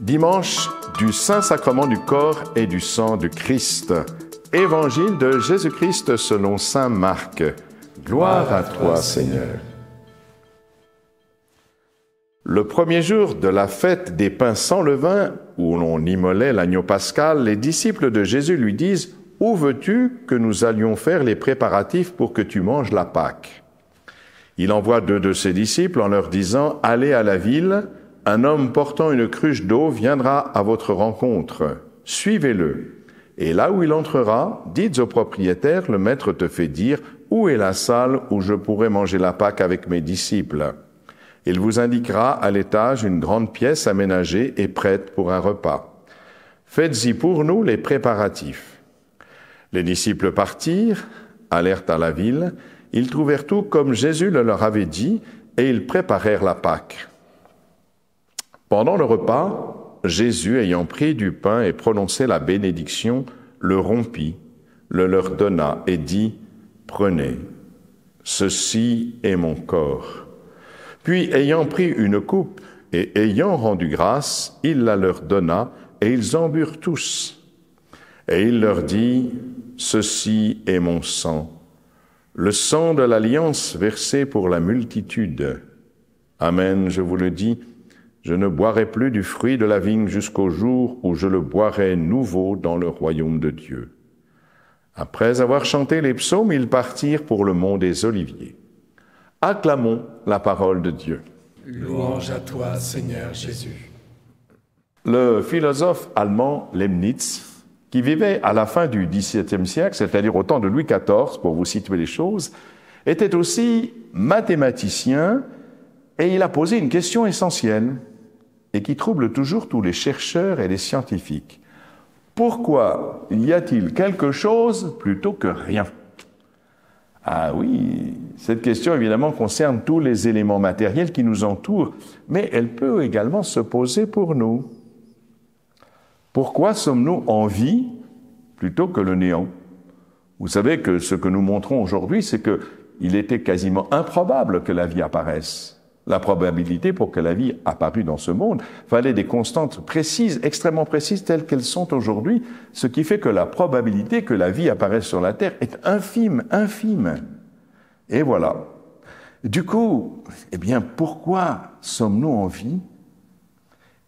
Dimanche du Saint-Sacrement du corps et du sang de Christ. Évangile de Jésus-Christ selon saint Marc. Gloire à toi, Seigneur. Le premier jour de la fête des pains sans levain, où l'on immolait l'agneau pascal, les disciples de Jésus lui disent « Où veux-tu que nous allions faire les préparatifs pour que tu manges la Pâque ?» Il envoie 2 de ses disciples en leur disant « Allez à la ville, un homme portant une cruche d'eau viendra à votre rencontre. Suivez-le. Et là où il entrera, dites au propriétaire, le maître te fait dire « Où est la salle où je pourrai manger la Pâque avec mes disciples ?» Il vous indiquera à l'étage une grande pièce aménagée et prête pour un repas. Faites-y pour nous les préparatifs. Les disciples partirent, allèrent à la ville, ils trouvèrent tout comme Jésus le leur avait dit, et ils préparèrent la Pâque. Pendant le repas, Jésus, ayant pris du pain et prononcé la bénédiction, le rompit, le leur donna et dit « Prenez, ceci est mon corps. » Puis, ayant pris une coupe et ayant rendu grâce, il la leur donna, et ils en burent tous. Et il leur dit, « Ceci est mon sang, le sang de l'alliance versé pour la multitude. Amen, je vous le dis, je ne boirai plus du fruit de la vigne jusqu'au jour où je le boirai nouveau dans le royaume de Dieu. » Après avoir chanté les psaumes, ils partirent pour le mont des Oliviers. Acclamons la parole de Dieu. Louange à toi, Seigneur Jésus. Le philosophe allemand Leibniz, qui vivait à la fin du XVIIe siècle, c'est-à-dire au temps de Louis XIV, pour vous situer les choses, était aussi mathématicien et il a posé une question essentielle et qui trouble toujours tous les chercheurs et les scientifiques. Pourquoi y a-t-il quelque chose plutôt que rien ? Ah oui, cette question évidemment concerne tous les éléments matériels qui nous entourent, mais elle peut également se poser pour nous. Pourquoi sommes-nous en vie plutôt que le néant ? Vous savez que ce que nous montrons aujourd'hui, c'est qu'il était quasiment improbable que la vie apparaisse. La probabilité pour que la vie apparût dans ce monde fallait des constantes précises, extrêmement précises, telles qu'elles sont aujourd'hui, ce qui fait que la probabilité que la vie apparaisse sur la Terre est infime, infime. Et voilà. Du coup, pourquoi sommes-nous en vie ?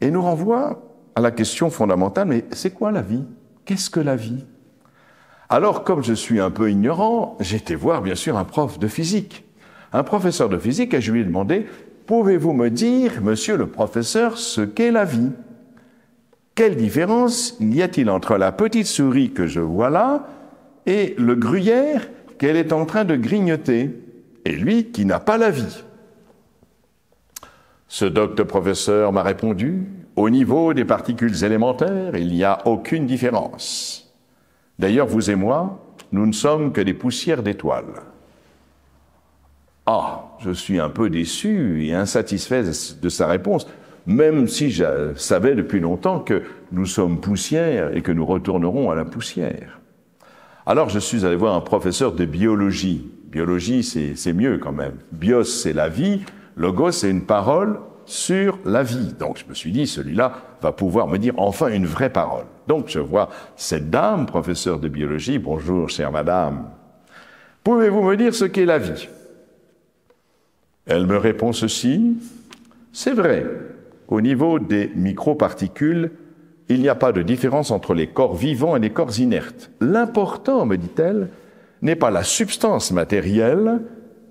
Et nous renvoie à la question fondamentale, mais c'est quoi la vie ? Qu'est-ce que la vie ? Alors, comme je suis un peu ignorant, j'ai été voir bien sûr un prof de physique, un professeur de physique, et je lui ai demandé « Pouvez-vous me dire, monsieur le professeur, ce qu'est la vie ? Quelle différence y a-t-il entre la petite souris que je vois là et le gruyère qu'elle est en train de grignoter, et lui qui n'a pas la vie ?» Ce docte professeur m'a répondu « Au niveau des particules élémentaires, il n'y a aucune différence. D'ailleurs, vous et moi, nous ne sommes que des poussières d'étoiles. » Ah, je suis un peu déçu et insatisfait de sa réponse, même si je savais depuis longtemps que nous sommes poussière et que nous retournerons à la poussière. Alors je suis allé voir un professeur de biologie. Biologie, c'est mieux quand même. Bios, c'est la vie. Logos, c'est une parole sur la vie. Donc je me suis dit, celui-là va pouvoir me dire enfin une vraie parole. Donc je vois cette dame, professeure de biologie. Bonjour, chère madame. Pouvez-vous me dire ce qu'est la vie ? Elle me répond ceci, « C'est vrai, au niveau des microparticules, il n'y a pas de différence entre les corps vivants et les corps inertes. L'important, me dit-elle, n'est pas la substance matérielle,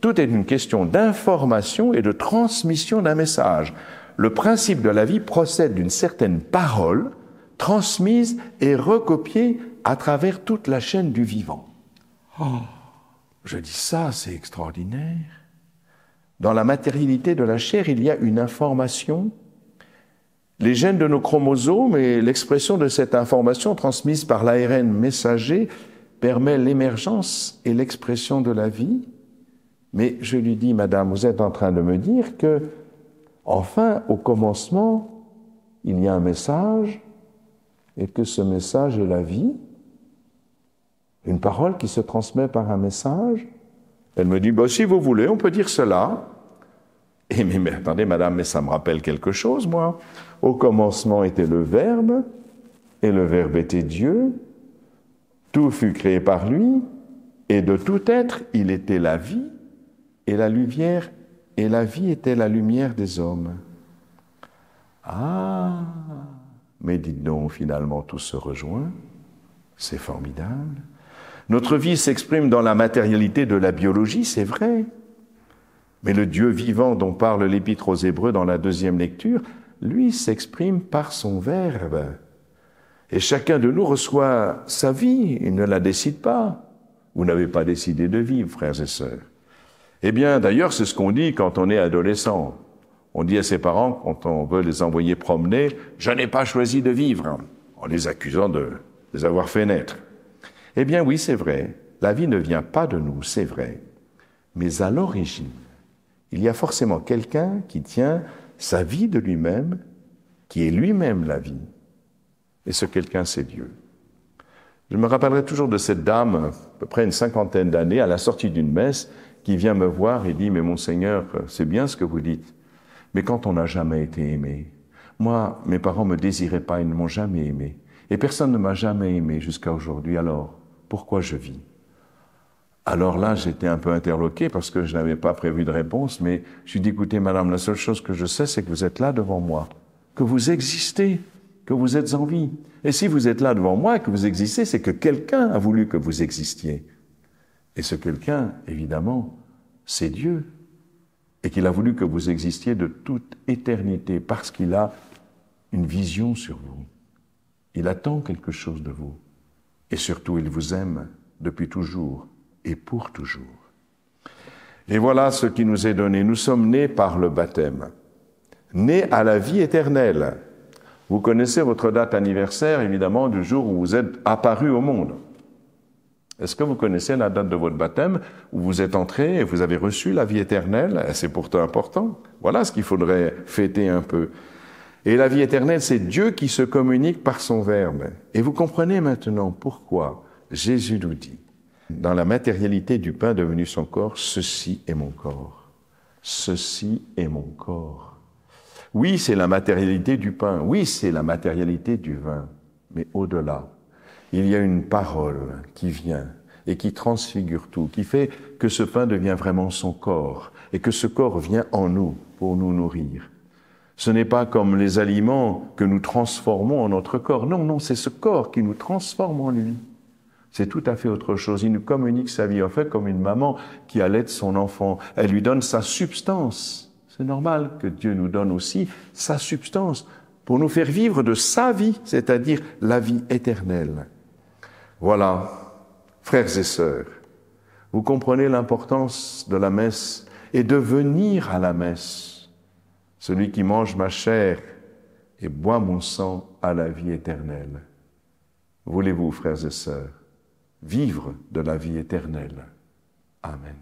tout est une question d'information et de transmission d'un message. Le principe de la vie procède d'une certaine parole transmise et recopiée à travers toute la chaîne du vivant. » Oh, je dis ça, c'est extraordinaire. Dans la matérialité de la chair, il y a une information. Les gènes de nos chromosomes et l'expression de cette information transmise par l'ARN messager permet l'émergence et l'expression de la vie. Mais je lui dis, madame, vous êtes en train de me dire que, enfin, au commencement, il y a un message et que ce message est la vie. Une parole qui se transmet par un message. Elle me dit, si vous voulez, on peut dire cela. Mais attendez, madame, mais ça me rappelle quelque chose, moi. Au commencement était le Verbe, et le Verbe était Dieu. Tout fut créé par lui, et de tout être, il était la vie, et la lumière, et la vie était la lumière des hommes. Ah, mais dites donc, finalement, tout se rejoint. C'est formidable. Notre vie s'exprime dans la matérialité de la biologie, c'est vrai. Mais le Dieu vivant dont parle l'Épître aux Hébreux dans la deuxième lecture, lui s'exprime par son Verbe. Et chacun de nous reçoit sa vie, il ne la décide pas. Vous n'avez pas décidé de vivre, frères et sœurs. Eh bien, d'ailleurs, c'est ce qu'on dit quand on est adolescent. On dit à ses parents, quand on veut les envoyer promener, « Je n'ai pas choisi de vivre », en les accusant de les avoir fait naître. Eh bien oui, c'est vrai, la vie ne vient pas de nous, c'est vrai. Mais à l'origine, il y a forcément quelqu'un qui tient sa vie de lui-même, qui est lui-même la vie. Et ce quelqu'un, c'est Dieu. Je me rappellerai toujours de cette dame, à peu près une 50aine d'années, à la sortie d'une messe, qui vient me voir et dit « Mais Monseigneur, c'est bien ce que vous dites, mais quand on n'a jamais été aimé, moi, mes parents ne me désiraient pas, ils ne m'ont jamais aimé, et personne ne m'a jamais aimé jusqu'à aujourd'hui, alors pourquoi je vis ?» Alors là, j'étais un peu interloqué parce que je n'avais pas prévu de réponse, mais je lui ai dit « Écoutez, madame, la seule chose que je sais, c'est que vous êtes là devant moi, que vous existez, que vous êtes en vie. Et si vous êtes là devant moi et que vous existez, c'est que quelqu'un a voulu que vous existiez. Et ce quelqu'un, évidemment, c'est Dieu. Et qu'il a voulu que vous existiez de toute éternité parce qu'il a une vision sur vous. Il attend quelque chose de vous. Et surtout, il vous aime depuis toujours et pour toujours. Et voilà ce qui nous est donné. Nous sommes nés par le baptême, nés à la vie éternelle. Vous connaissez votre date anniversaire, évidemment, du jour où vous êtes apparu au monde. Est-ce que vous connaissez la date de votre baptême, où vous êtes entré et vous avez reçu la vie éternelle? C'est pourtant important. Voilà ce qu'il faudrait fêter un peu. Et la vie éternelle, c'est Dieu qui se communique par son Verbe. Et vous comprenez maintenant pourquoi Jésus nous dit, dans la matérialité du pain devenu son corps, « Ceci est mon corps. Ceci est mon corps. » Oui, c'est la matérialité du pain. Oui, c'est la matérialité du vin. Mais au-delà, il y a une parole qui vient et qui transfigure tout, qui fait que ce pain devient vraiment son corps et que ce corps vient en nous pour nous nourrir. Ce n'est pas comme les aliments que nous transformons en notre corps. Non, non, c'est ce corps qui nous transforme en lui. C'est tout à fait autre chose. Il nous communique sa vie, en fait, comme une maman qui allaite son enfant. Elle lui donne sa substance. C'est normal que Dieu nous donne aussi sa substance pour nous faire vivre de sa vie, c'est-à-dire la vie éternelle. Voilà, frères et sœurs, vous comprenez l'importance de la messe et de venir à la messe. Celui qui mange ma chair et boit mon sang a la vie éternelle. Voulez-vous, frères et sœurs, vivre de la vie éternelle? Amen.